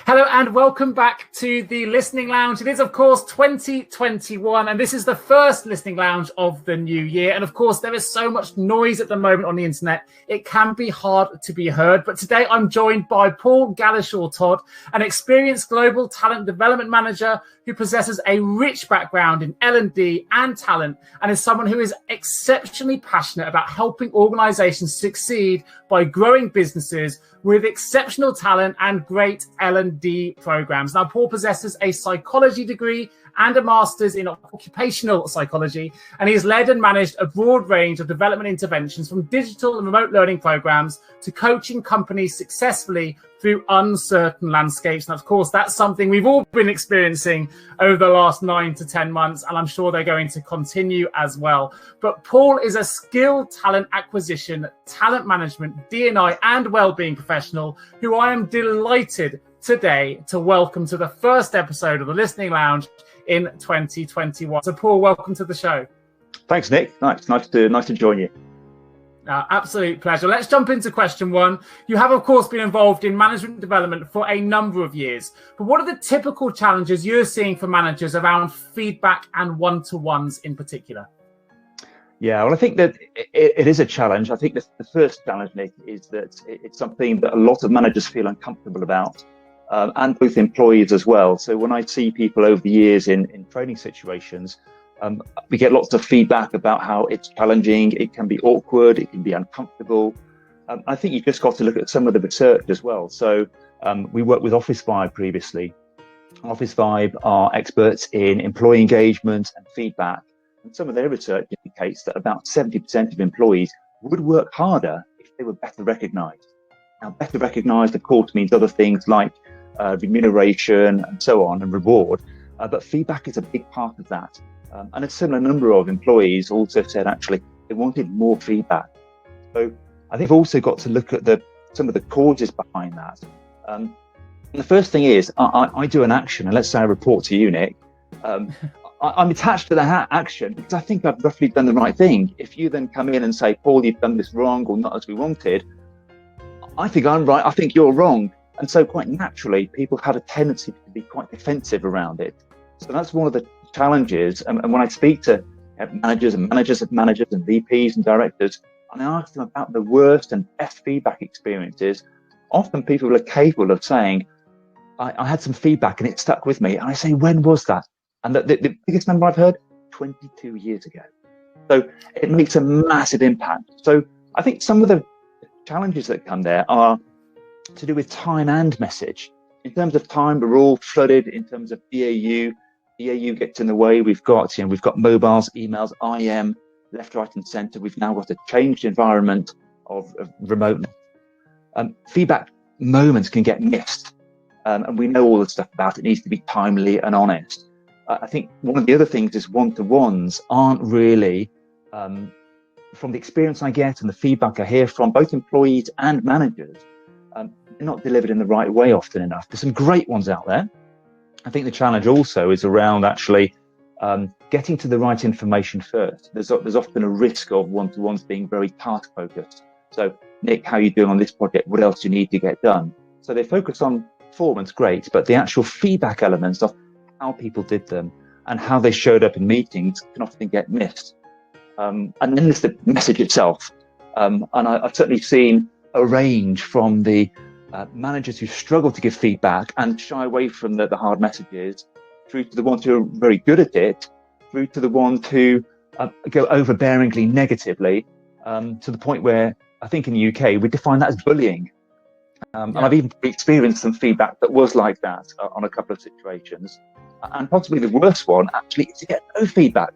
Hello and welcome back to the Listening Lounge. It is, of course, 2021, and this is the first Listening Lounge of the new year. And of course, there is so much noise at the moment on the internet, it can be hard to be heard. But today I'm joined by Paul Gallichan-Todd, an experienced global talent development manager who possesses a rich background in L&D and talent, and is someone who is exceptionally passionate about helping organizations succeed by growing businesses with exceptional talent and great L&D programs. Now, Paul possesses a psychology degree and a master's in occupational psychology, and he has led and managed a broad range of development interventions from digital and remote learning programs to coaching companies successfully through uncertain landscapes. And of course, that's something we've all been experiencing over the last 9 to 10 months, and I'm sure they're going to continue as well. But Paul is a skilled talent acquisition, talent management, D&I and wellbeing professional who I am delighted today to welcome to the first episode of the Listening Lounge in 2021. So Paul, welcome to the show. Thanks, Nick. Nice to join you. Absolute pleasure. Let's jump into question one. You have, of course, been involved in management development for a number of years, but what are the typical challenges you're seeing for managers around feedback and one-to-ones in particular? Yeah, well, I think that it is a challenge. I think the first challenge, Nick, is that it's something that a lot of managers feel uncomfortable about, and both employees as well. So when I see people over the years in training situations, we get lots of feedback about how it's challenging, it can be awkward, it can be uncomfortable. I think you've just got to look at some of the research as well. So we worked with Office Vibe previously. Office Vibe are experts in employee engagement and feedback. And some of their research indicates that about 70% of employees would work harder if they were better recognised. Now, better recognised, of course, means other things like remuneration and so on, and reward. But feedback is a big part of that. And a similar number of employees also said actually they wanted more feedback. So I think we've also got to look at some of the causes behind that. And the first thing is I do an action, and let's say I report to you, Nick. I'm attached to that action because I think I've roughly done the right thing. If you then come in and say, Paul, you've done this wrong or not as we wanted, I think I'm right, I think you're wrong. And so quite naturally, people have a tendency to be quite defensive around it. So that's one of the challenges. And when I speak to managers and VPs and directors, and I ask them about the worst and best feedback experiences, often people are capable of saying, I had some feedback and it stuck with me. And I say, when was that? And the biggest number I've heard, 22 years ago. So it makes a massive impact. So I think some of the challenges that come there are to do with time and message. In terms of time, we're all flooded in terms of BAU. BAU gets in the way. We've got mobiles, emails, IM, left, right, and centre. We've now got a changed environment of remoteness. Feedback moments can get missed, and we know all the stuff about it. It needs to be timely and honest. I think one of the other things is one-to-ones aren't really, from the experience I get and the feedback I hear from both employees and managers, they're not delivered in the right way often enough. There's some great ones out there. I think the challenge also is around actually getting to the right information first. There's often a risk of one-to-ones being very task focused. So, Nick, how are you doing on this project? What else do you need to get done? So they focus on performance, great, but the actual feedback elements of how people did them and how they showed up in meetings can often get missed. And then there's the message itself. And I've certainly seen a range from the managers who struggle to give feedback and shy away from the hard messages, through to the ones who are very good at it, through to the ones who go overbearingly negatively, to the point where I think in the UK we define that as bullying. And I've even experienced some feedback that was like that on a couple of situations. And possibly the worst one actually is to get no feedback.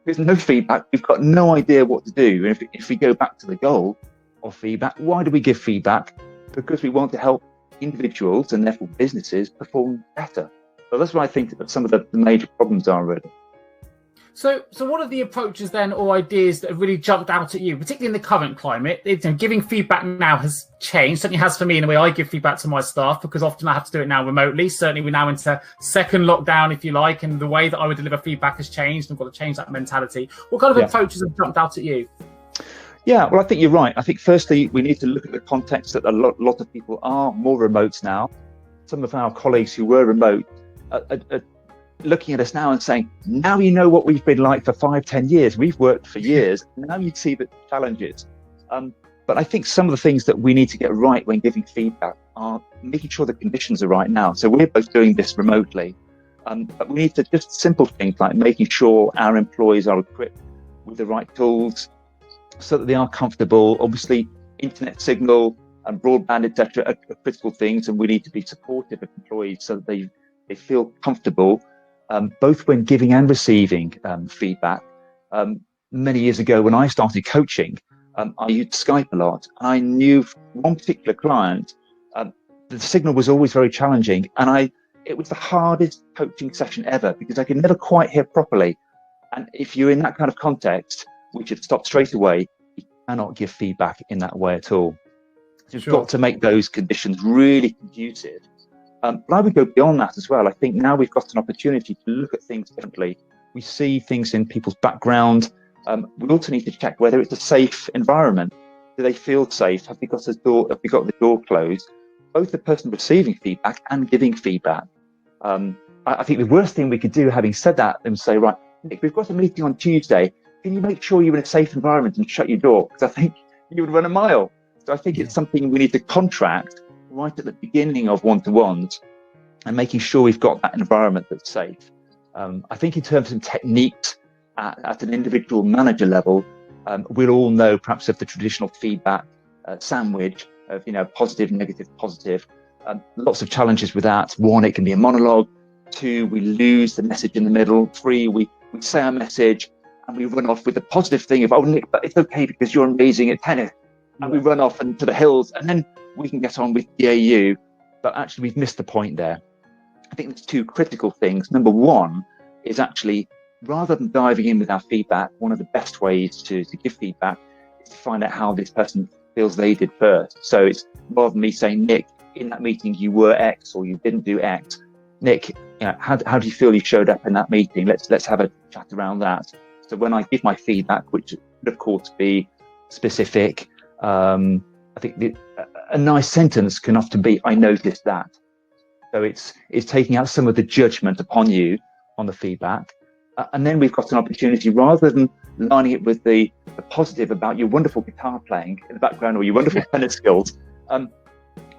If there's no feedback, we've got no idea what to do. And if we go back to the goal of feedback, why do we give feedback? Because we want to help individuals and therefore businesses perform better. So that's what I think that some of the major problems are really. So what are the approaches then or ideas that have really jumped out at you, particularly in the current climate? Giving feedback now has changed, certainly has for me in the way I give feedback to my staff, because often I have to do it now remotely. Certainly we're now into second lockdown, if you like, and the way that I would deliver feedback has changed. I've got to change that mentality. What kind of approaches have jumped out at you? Yeah, well, I think you're right. I think firstly, we need to look at the context that a lot of people are more remote now. some of our colleagues who were remote are looking at us now and saying, now you know what we've been like for 5-10 years. We've worked for years. Now you see the challenges. But I think some of the things that we need to get right when giving feedback are making sure the conditions are right now. So we're both doing this remotely, but we need to just simple things like making sure our employees are equipped with the right tools so that they are comfortable. Obviously, internet signal and broadband, etc., are critical things, and we need to be supportive of employees so that they feel comfortable, both when giving and receiving feedback. Many years ago, when I started coaching, I used Skype a lot. I knew one particular client, the signal was always very challenging, and it was the hardest coaching session ever because I could never quite hear properly. And if you're in that kind of context, we should stop straight away. You cannot give feedback in that way at all. So you've got to make those conditions really conducive. But I would go beyond that as well. I think now we've got an opportunity to look at things differently. We see things in people's background. We also need to check whether it's a safe environment. Do they feel safe? Have we got the door closed? Both the person receiving feedback and giving feedback. I think the worst thing we could do, having said that, is say, right, Nick, we've got a meeting on Tuesday. Can you make sure you're in a safe environment and shut your door? Because I think you would run a mile. So I think it's something we need to contract right at the beginning of one-to-ones and making sure we've got that environment that's safe. I think in terms of techniques at an individual manager level, we'll all know perhaps of the traditional feedback sandwich of, positive, negative, positive. Lots of challenges with that. 1, it can be a monologue. 2, we lose the message in the middle. 3, we say our message and we run off with the positive thing of, oh, Nick, but it's okay because you're amazing at tennis. And we run off into the hills and then we can get on with the AU. But actually, we've missed the point there. I think there's 2 critical things. Number 1 is actually, rather than diving in with our feedback, one of the best ways to give feedback is to find out how this person feels they did first. So it's rather than me saying, Nick, in that meeting you were X or you didn't do X. Nick, how do you feel you showed up in that meeting? Let's have a chat around that. So when I give my feedback, which should of course be specific, I think a nice sentence can often be, I noticed that. So it's taking out some of the judgment upon you on the feedback. And then we've got an opportunity, rather than lining it with the positive about your wonderful guitar playing in the background or your wonderful tennis skills,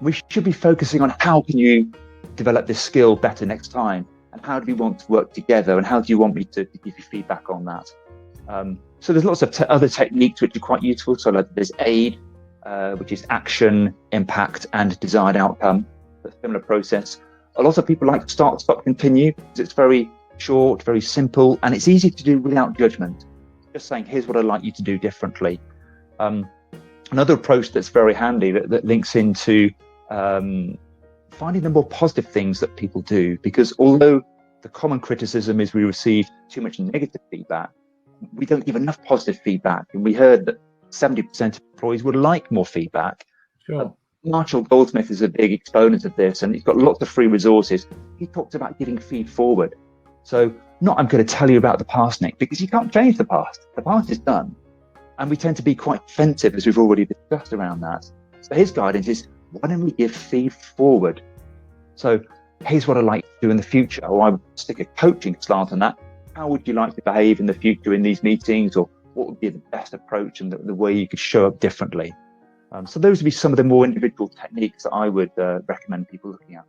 we should be focusing on how can you develop this skill better next time, and how do we want to work together, and how do you want me to give you feedback on that. So there's lots of other techniques which are quite useful. So like there's AID, which is action, impact, and desired outcome. A similar process. A lot of people like to start, stop, continue because it's very short, very simple, and it's easy to do without judgment. Just saying, here's what I'd like you to do differently. Another approach that's very handy that links into finding the more positive things that people do, because although the common criticism is we receive too much negative feedback, we don't give enough positive feedback. And we heard that 70% of employees would like more feedback. Sure. Marshall Goldsmith is a big exponent of this, and he's got lots of free resources. He talks about giving feed forward. So not I'm going to tell you about the past, Nick, because you can't change the past. The past is done. And we tend to be quite defensive, as we've already discussed around that. So his guidance is, why don't we give feed forward? So here's what I'd like to do in the future, or I would stick a coaching slant on that. How would you like to behave in the future in these meetings, or what would be the best approach and the way you could show up differently? So those would be some of the more individual techniques that I would recommend people looking at.